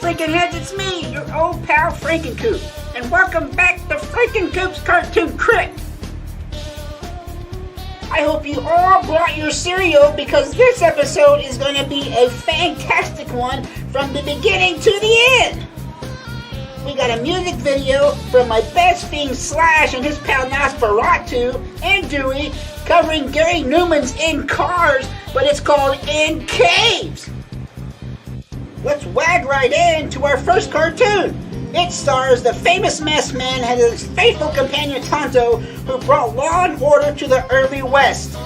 Frankenheads, it's me, your old pal FrankenCoop, and welcome back to FrankenCoop's Cartoon Crypt. I hope you all brought your cereal because this episode is going to be a fantastic one from the beginning to the end. We got a music video from my best being Slash and his pal Nosferatu and Dewey covering Gary Newman's In Cars, but it's called In Caves. Let's wag right into our first cartoon. It stars the famous masked man and his faithful companion Tonto, who brought law and order to the early West.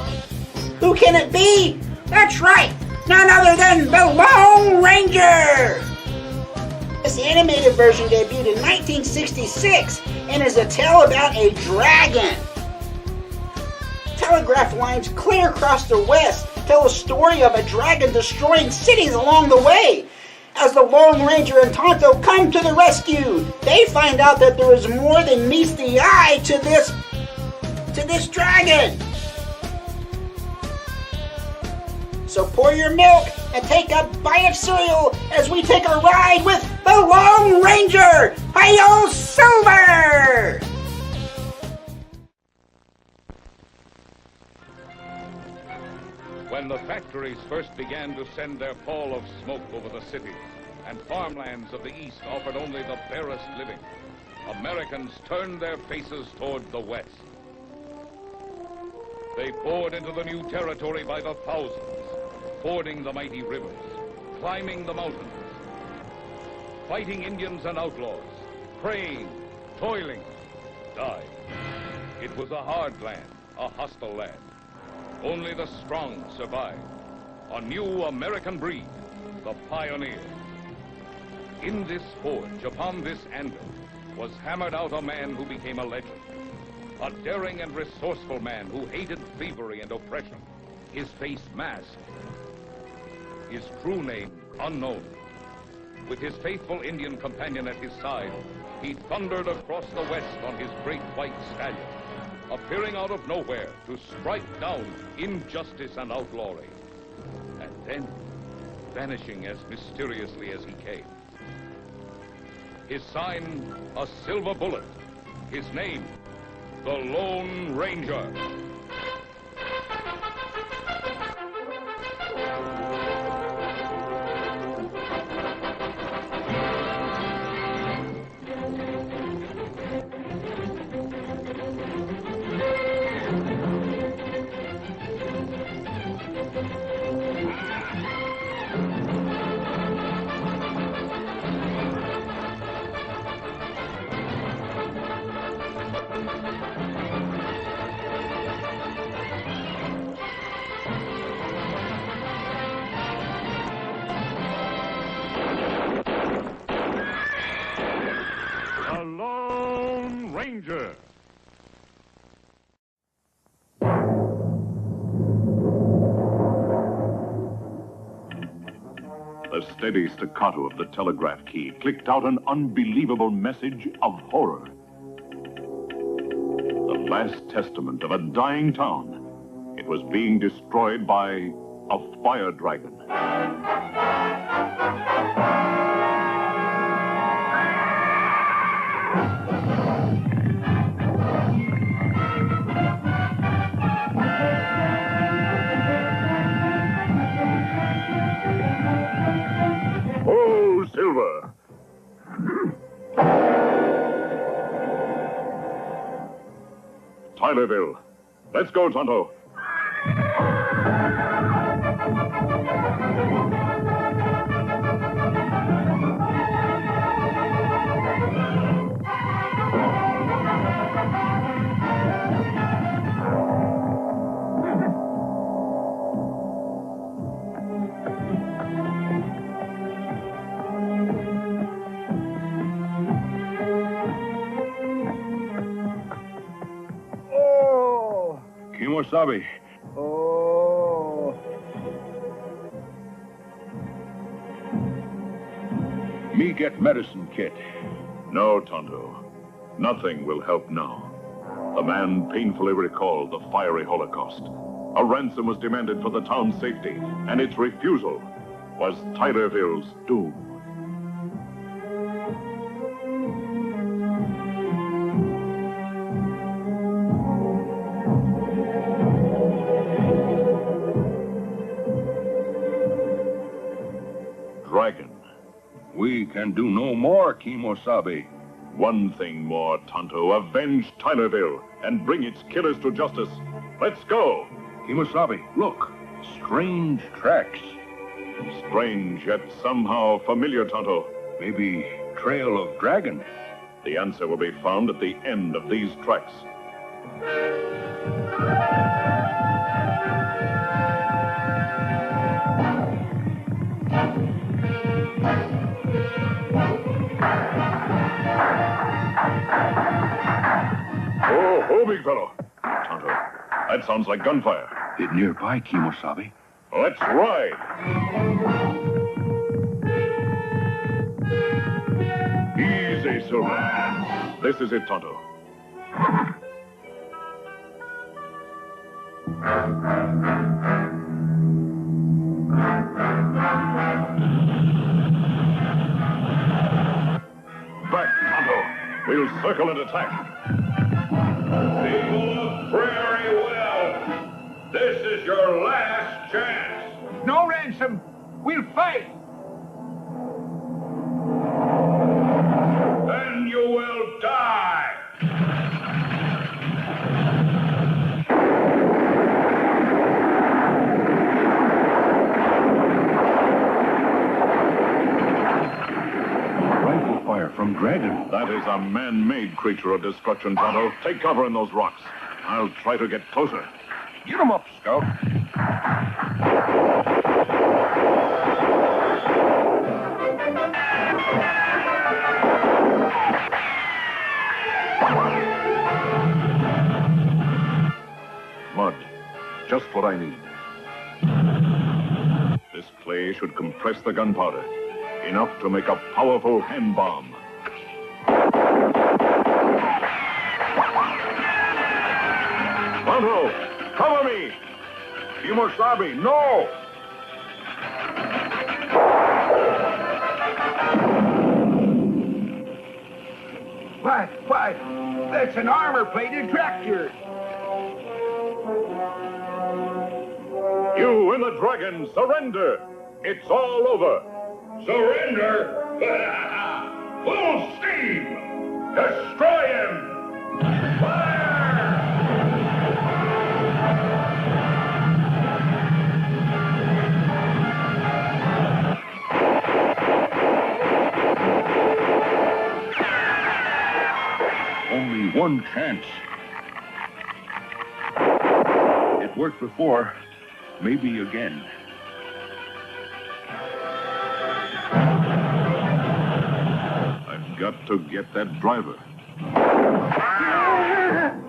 Who can it be? That's right, none other than the Lone Ranger! This animated version debuted in 1966 and is a tale about a dragon. Telegraph lines clear across the West tell a story of a dragon destroying cities along the way. As the Lone Ranger and Tonto come to the rescue, they find out that there is more than meets the eye to this dragon. So pour your milk and take a bite of cereal as we take a ride with the Lone Ranger! Hi-yo, Silver! When the factories first began to send their pall of smoke over the cities, and farmlands of the East offered only the barest living, Americans turned their faces toward the West. They poured into the new territory by the thousands, fording the mighty rivers, climbing the mountains, fighting Indians and outlaws, praying, toiling, dying. It was a hard land, a hostile land. Only the strong survived. A new American breed, the pioneer. In this forge, upon this anvil, was hammered out a man who became a legend. A daring and resourceful man who hated thievery and oppression. His face masked. His true name unknown. With his faithful Indian companion at his side, he thundered across the West on his great white stallion, appearing out of nowhere to strike down injustice and outlawry, and then vanishing as mysteriously as he came. His sign, a silver bullet. His name, the Lone Ranger. Ranger. The steady staccato of the telegraph key clicked out an unbelievable message of horror. The last testament of a dying town. It was being destroyed by a fire dragon. Silver. Tylerville. Let's go, Tonto. Wasabi. Oh. Me get medicine kit. No, Tonto. Nothing will help now. The man painfully recalled the fiery Holocaust. A ransom was demanded for the town's safety, and its refusal was Tylerville's doom. dragon. We can do no more, Kimosabe. One thing more, Tonto. Avenge Tylerville and bring its killers to justice. Let's go. Kimosabe, look. Strange tracks. Strange, yet somehow familiar, Tonto. Maybe trail of dragon. The answer will be found at the end of these tracks. Oh, big fellow. Tonto, that sounds like gunfire. It nearby, Kimosabe. Let's ride. Easy, Silver. This is it, Tonto. Back, Tonto. We'll circle and attack. People of Prairie Well, this is your last chance. No ransom. We'll fight. Then you will die. Rifle fire from dragon. That is a man-made creature of destruction, Tonto. Take cover in those rocks. I'll try to get closer. Get him up, Scout. Mud. Just what I need. This clay should compress the gunpowder. Enough to make a powerful hand bomb. Tonto, cover me! Kimosabe, no! Why, that's an armor-plated tractor. You and the dragon, surrender! It's all over! Surrender? Full steam! Destroy him! Fire! Only one chance. It worked before. Maybe again. I've got to get that driver.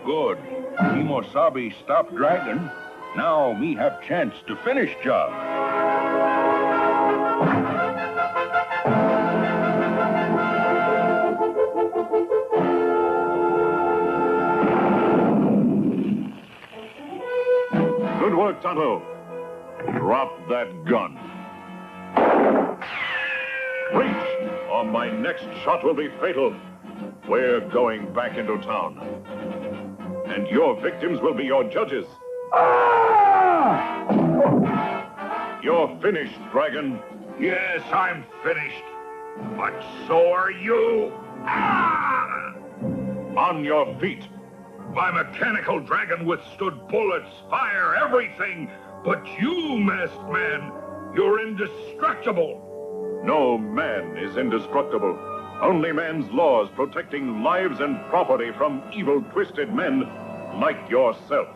Good. Kimosabe stopped dragon. Now me have chance to finish job. Good work, Tonto. Drop that gun. Reach, or my next shot will be fatal. We're going back into town. And your victims will be your judges. You're finished, Dragon. Yes, I'm finished. But so are you. On your feet. My mechanical dragon withstood bullets, fire, everything. But you, masked man, you're indestructible. No man is indestructible. Only man's laws protecting lives and property from evil, twisted men like yourself.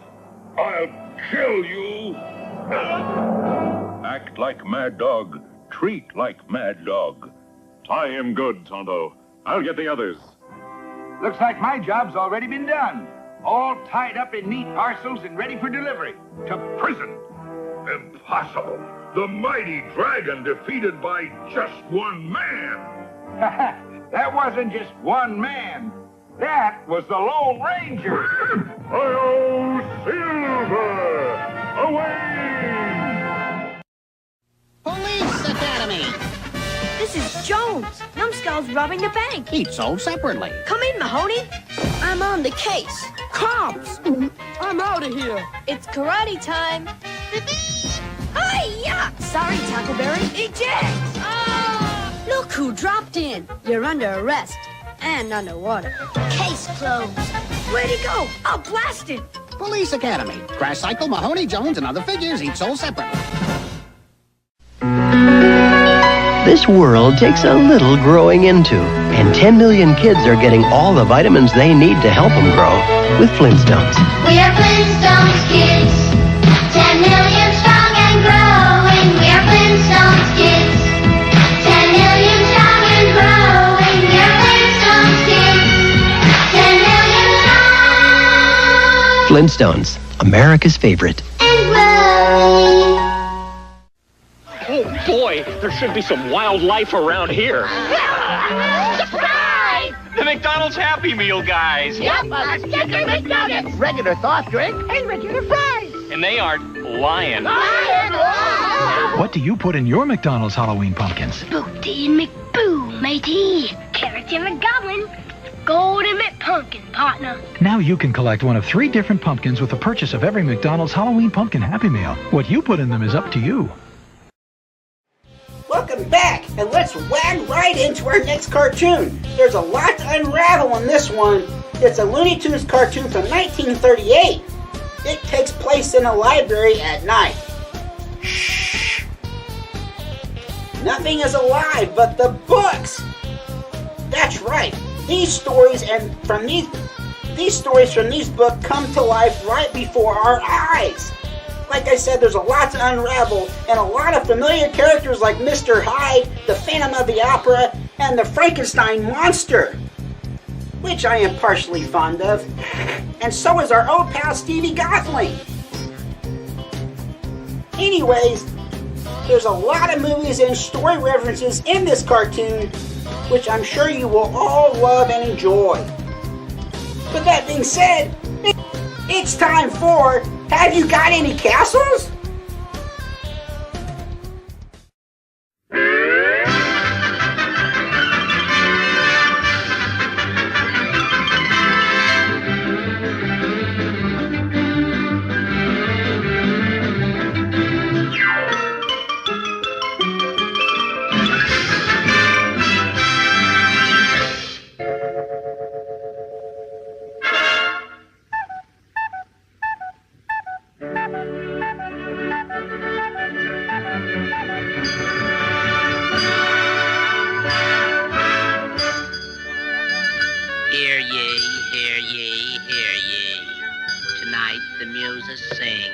I'll kill you. Act like mad dog. Treat like mad dog. Tie him good, Tonto. I'll get the others. Looks like my job's already been done. All tied up in neat parcels and ready for delivery. To prison. Impossible. The mighty dragon defeated by just one man. That wasn't just one man. That was the Lone Ranger. Hi-yo, Silver! Away! Police Academy! This is Jones. Numbskull's robbing the bank. Each sold separately. Come in, Mahoney. I'm on the case. Cops! I'm out of here. It's karate time. Hi-ya! Sorry, Tackleberry. Eject! Oh! Look who dropped in. You're under arrest and underwater. Case closed. Where'd he go? Oh, blast it! Police Academy. Crash Cycle, Mahoney, Jones, and other figures, each sold separately. This world takes a little growing into, and 10 million kids are getting all the vitamins they need to help them grow with Flintstones. We are Flintstones kids, 10 million strong and growing. We are Flintstones kids, 10 million strong and growing. We are Flintstones kids, 10 million strong. Flintstones, America's favorite. And growing. Oh, boy, there should be some wildlife around here. Surprise! The McDonald's Happy Meal guys. Yep, chicken McNuggets. Regular soft drink. And regular fries. And they aren't lying. What do you put in your McDonald's Halloween pumpkins? Spookty and McBoo, matey. Carrots and McGowan. Golden McPumpkin, partner. Now you can collect one of 3 different pumpkins with the purchase of every McDonald's Halloween Pumpkin Happy Meal. What you put in them is up to you. Welcome back, and let's wag right into our next cartoon. There's a lot to unravel in this one. It's a Looney Tunes cartoon from 1938. It takes place in a library at night. Shh. Nothing is alive but the books. That's right. These stories from these books come to life right before our eyes. Like I said, there's a lot to unravel, and a lot of familiar characters like Mr. Hyde, the Phantom of the Opera, and the Frankenstein monster, which I am partially fond of, and so is our old pal Stevie Gosling. Anyways, there's a lot of movies and story references in this cartoon, which I'm sure you will all love and enjoy. With that being said, it's time for Have You Got Any Castles? Hear ye, hear ye, hear ye. Tonight the muses sing,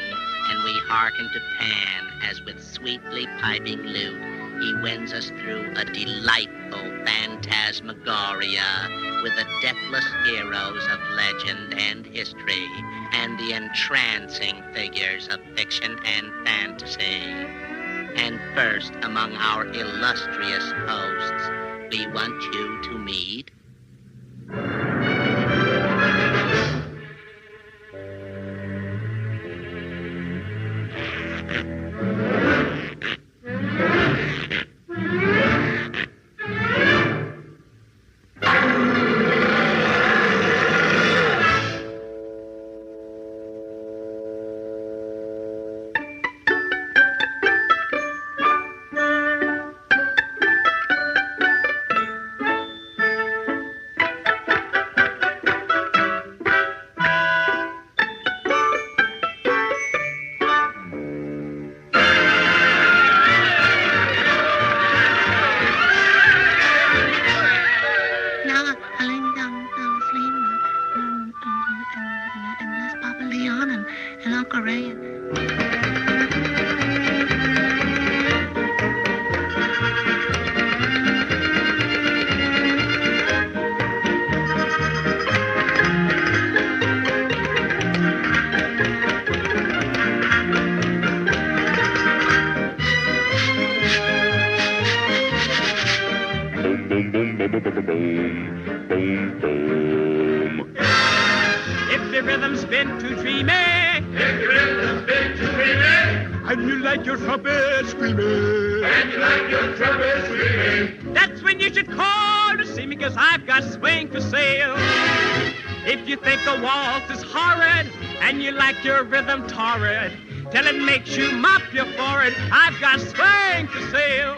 and we hearken to Pan as with sweetly piping lute he wins us through a delightful phantasmagoria with the deathless heroes of legend and history and the entrancing figures of fiction and fantasy. And first among our illustrious hosts, we want you to meet If the rhythm's been too dreamy, and you like your trumpet screaming, that's when you should call to see me, 'cause I've got swing for sale. If you think a waltz is horrid and you like your rhythm torrid, till it makes you mop your forehead, I've got swing for sale.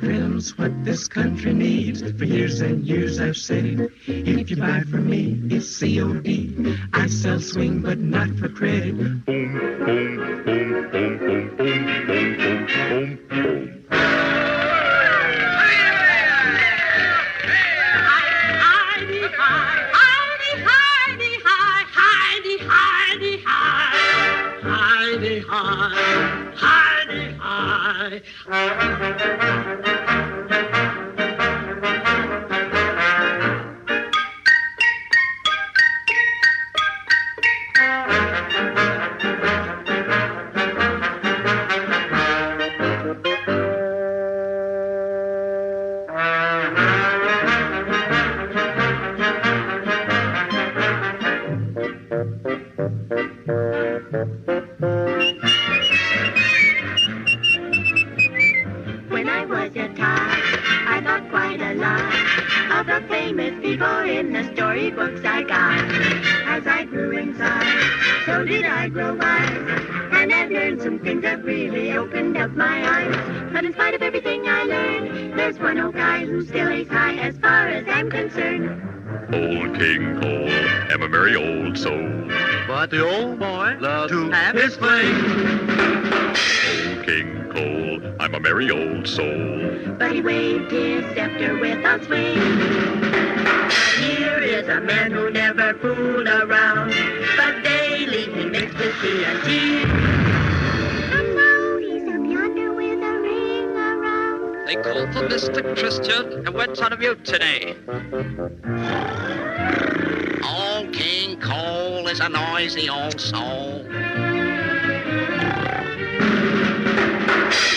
rhythm's what this country needs. For years and years I've said, if you buy from me, it's COD. I sell swing, but not for credit. Boom, boom, boom, boom, boom, boom, boom, boom, boom, boom. When I was a child, I thought quite a lot of the famous people in the storybooks I got. As I grew inside, so did I grow wise, and I've learned some things that really opened up my eyes. But in spite of everything I learned, there's one old guy who still is high as far as I'm concerned. Old King Cole, am a merry old soul. But the old boy loves to have his fling. Old King Cole, I'm a merry old soul. But he waved his scepter without swing. Here is a man who never fooled around, but daily he makes the TNT. And now he's up yonder with a ring around. They called for Mr. Christian and went on a mutiny. Old King Cole is a noisy old soul.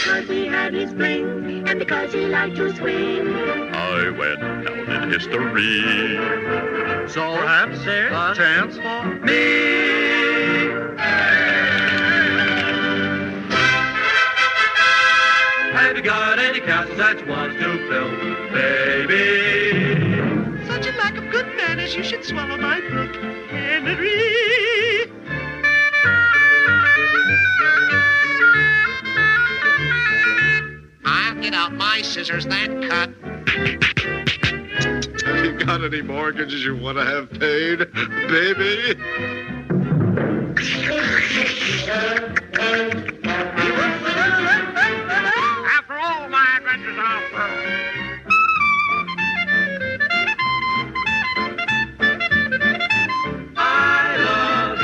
Because he had his fling, and because he liked to swing. I went down in history. So perhaps there's a chance for me. Have you got any castles that you want to build, baby? Such a lack of good manners, you should swallow my book, Henry. I'll get out my scissors, that cut. You got any mortgages you want to have paid, baby? After all my adventures off-road. I love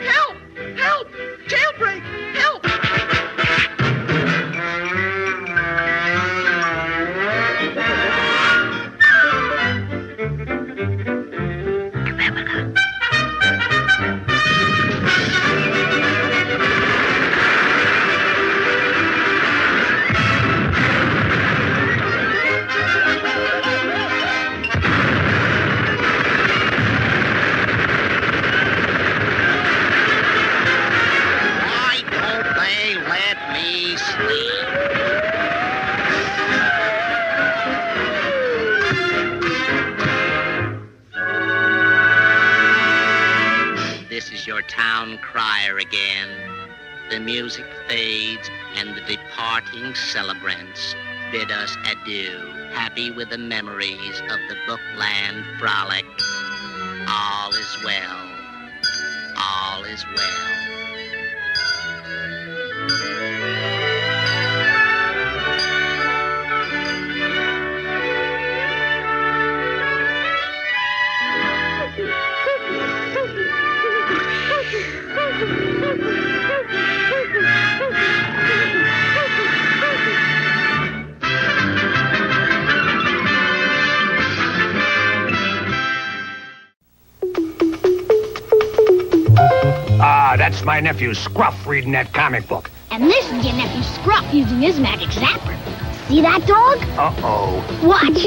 Help! Help! Jailbreak! Help! Why don't they let me sleep? This is your town crier again. The music fades and the departing celebrants bid us adieu, happy with the memories of the Bookland frolic. All is well. All is well. Ah, that's my nephew Scruff reading that comic book. And this is your nephew Scruff using his magic zapper. See that dog? Uh-oh. Watch.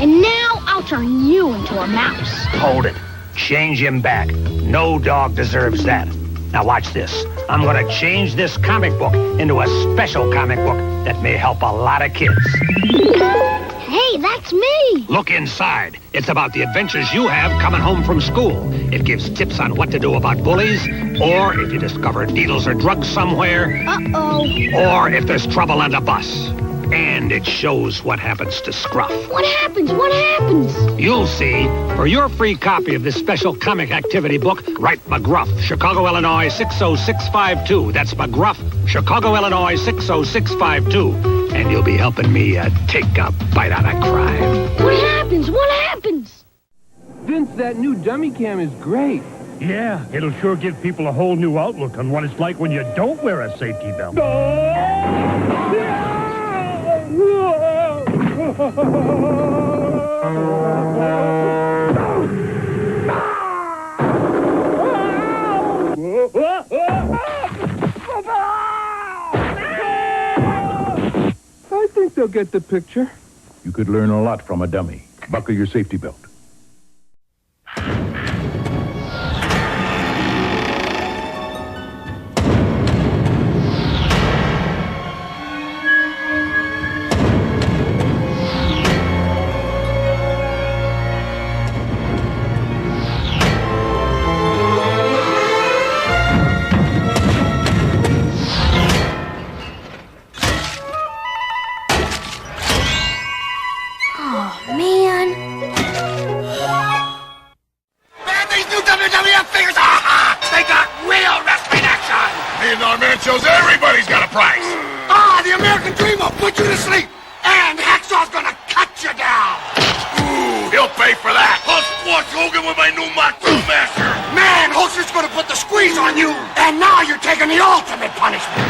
And now I'll turn you into a mouse. Hold it. Change him back. No dog deserves that. Now watch this. I'm gonna change this comic book into a special comic book that may help a lot of kids. Hey, that's me. Look inside. It's about the adventures you have coming home from school. It gives tips on what to do about bullies, or if you discover needles or drugs somewhere. Uh-oh. Or if there's trouble on the bus. And it shows what happens to Scruff. What happens? What happens? You'll see. For your free copy of this special comic activity book, write McGruff, Chicago, Illinois, 60652. That's McGruff, Chicago, Illinois, 60652. And you'll be helping me take a bite out of crime. What happens? What happens? Vince, that new dummy cam is great. Yeah, it'll sure give people a whole new outlook on what it's like when you don't wear a safety belt. I think they'll get the picture. You could learn a lot from a dummy. Buckle your safety belt. Shows everybody's got a price. The American Dream will put you to sleep, and Hacksaw's gonna cut you down. Ooh, he'll pay for that. I'll squash Hogan with my new Macho Master. Man, Hulkster's gonna put the squeeze on you, and now you're taking the ultimate punishment.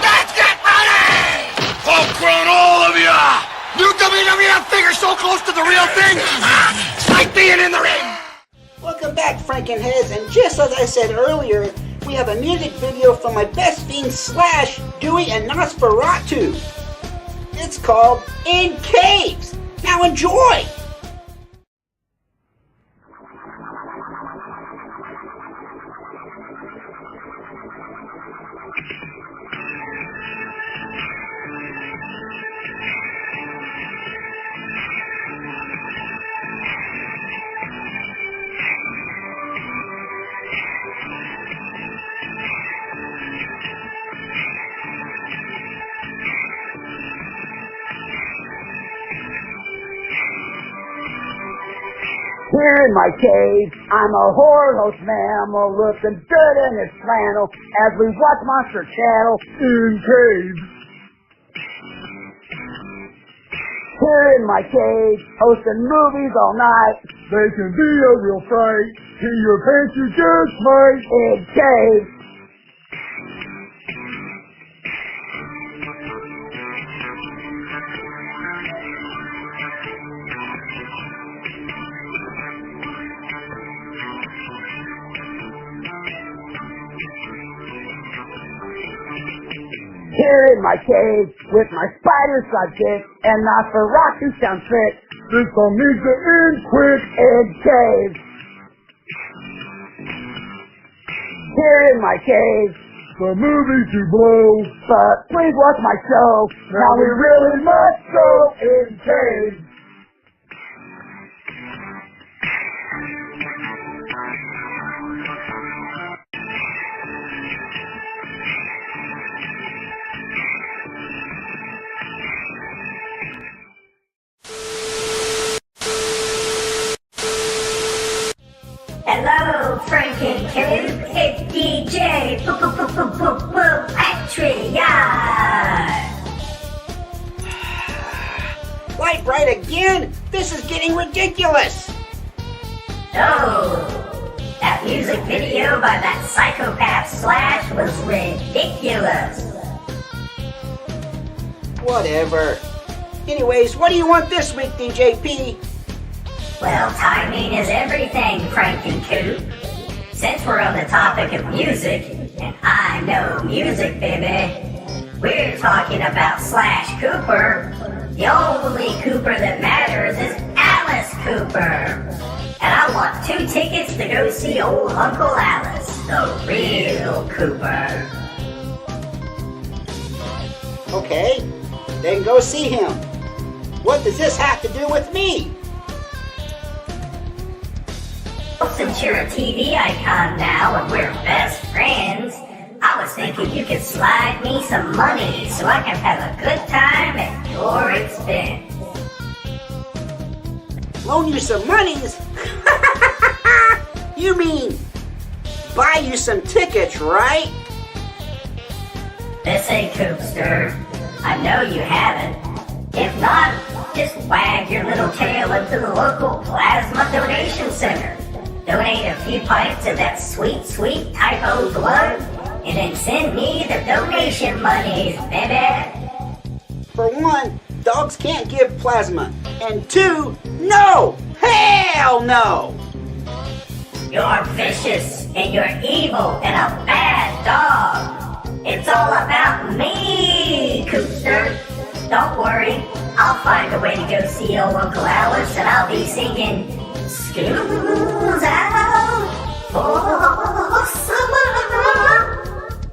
Let's get ready! I'll crown all of ya. New WWF figure so close to the real thing, it's like being in the ring. Welcome back, Frankenheads, and just as I said earlier, we have a music video from my best fiends Slash, Dewey, and Nosferatu. It's called In Caves. Now enjoy! Here in my cave, I'm a horse mammal looking good in its flannel as we watch Monster Channel in caves. Here in my cave, hosting movies all night. They can be a real fright. See your pants you just might in caves. Here in my cave, with my spider sidekick, and Nosferatu sound trick. This song needs to end quick in caves. Here in my cave, the movies you blow, but please watch my show. Now we really must go in caves. Hello, FrankenCoop. It's DJ Patriot. Light bright again? This is getting ridiculous. Oh, that music video by that psychopath Slash was ridiculous. Whatever. Anyways, what do you want this week, DJ P? Well, timing is everything, FrankenCoop. Since we're on the topic of music, and I know music, baby, we're talking about Slash Cooper. The only Cooper that matters is Alice Cooper. And I want 2 tickets to go see old Uncle Alice, the real Cooper. Okay, then go see him. What does this have to do with me? Since you're a TV icon now and we're best friends, I was thinking you could slide me some money so I can have a good time at your expense. Loan you some monies? You mean buy you some tickets, right? This ain't Coopster. I know you haven't. If not, just wag your little tail into the local plasma donation center. Donate a few pints of that sweet, sweet type O blood, and then send me the donation monies, baby. For one, dogs can't give plasma. And 2, no! Hell no! You're vicious, and you're evil, and a bad dog. It's all about me, Coopster. Don't worry, I'll find a way to go see old Uncle Alice, and I'll be singing School's Out for Summer.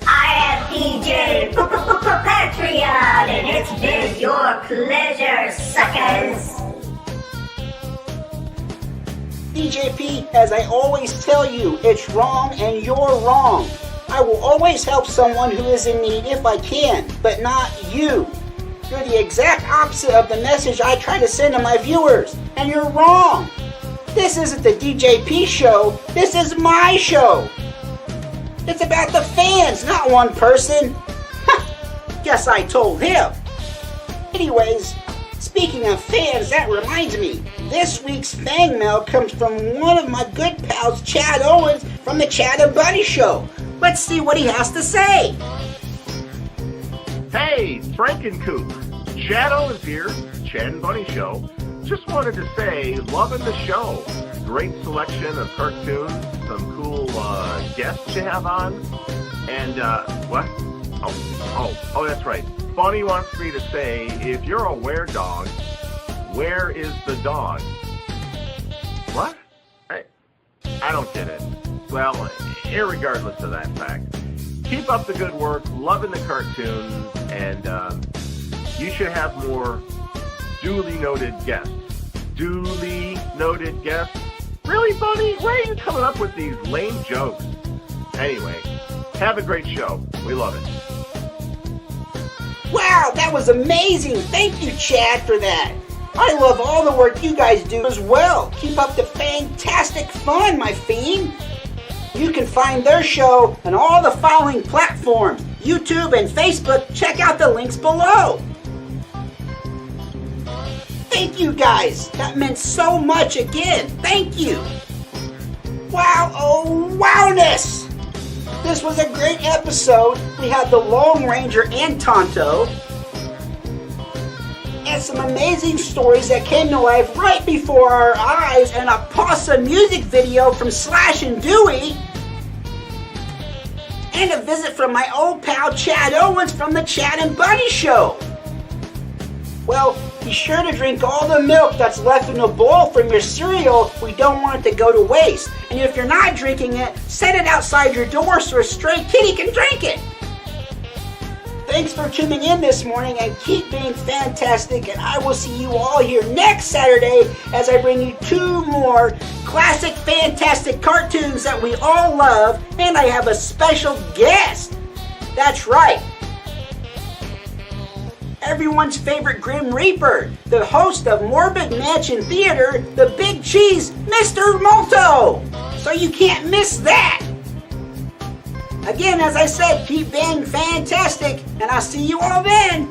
I am DJ Patreon, and it's been your pleasure, suckers. DJP, as I always tell you, it's wrong and you're wrong. I will always help someone who is in need if I can, but not you. You're the exact opposite of the message I try to send to my viewers, and you're wrong. This isn't the DJP show, this is my show. It's about the fans, not one person. Guess I told him. Anyways, speaking of fans, that reminds me. This week's fan mail comes from one of my good pals, Chad Owens, from the Chad and Buddy Show. Let's see what he has to say. Hey, FrankenCoop. Chad Owens here, Chad and Bunny Show. Just wanted to say, loving the show. Great selection of cartoons, some cool guests you have on. And, what? Oh, that's right. Bunny wants me to say, if you're a were-dog, where is the dog? What? I don't get it. Well, irregardless of that fact, keep up the good work, loving the cartoons, and you should have more duly noted guests. Duly noted guests? Really, Bunny? Where are you coming up with these lame jokes? Anyway, have a great show. We love it. Wow, that was amazing. Thank you, Chad, for that. I love all the work you guys do as well. Keep up the fantastic fun, my fiend. You can find their show on all the following platforms, YouTube and Facebook. Check out the links below. Thank you, guys. That meant so much again. Thank you. Wow, oh, wowness. This was a great episode. We had the Lone Ranger and Tonto. And some amazing stories that came to life right before our eyes, and a possum music video from Slash and Dewey. And a visit from my old pal Chad Owens from the Chad and Bunny Show. Well, be sure to drink all the milk that's left in the bowl from your cereal. We don't want it to go to waste. And if you're not drinking it, set it outside your door so a stray kitty can drink it. Thanks for tuning in this morning, and keep being fantastic, and I will see you all here next Saturday as I bring you 2 more classic fantastic cartoons that we all love, and I have a special guest. That's right. Everyone's favorite Grim Reaper, the host of Morbid Mansion Theater, the Big Cheese, Mr. Molto. So you can't miss that. Again, as I said, keep being fantastic, and I'll see you all then.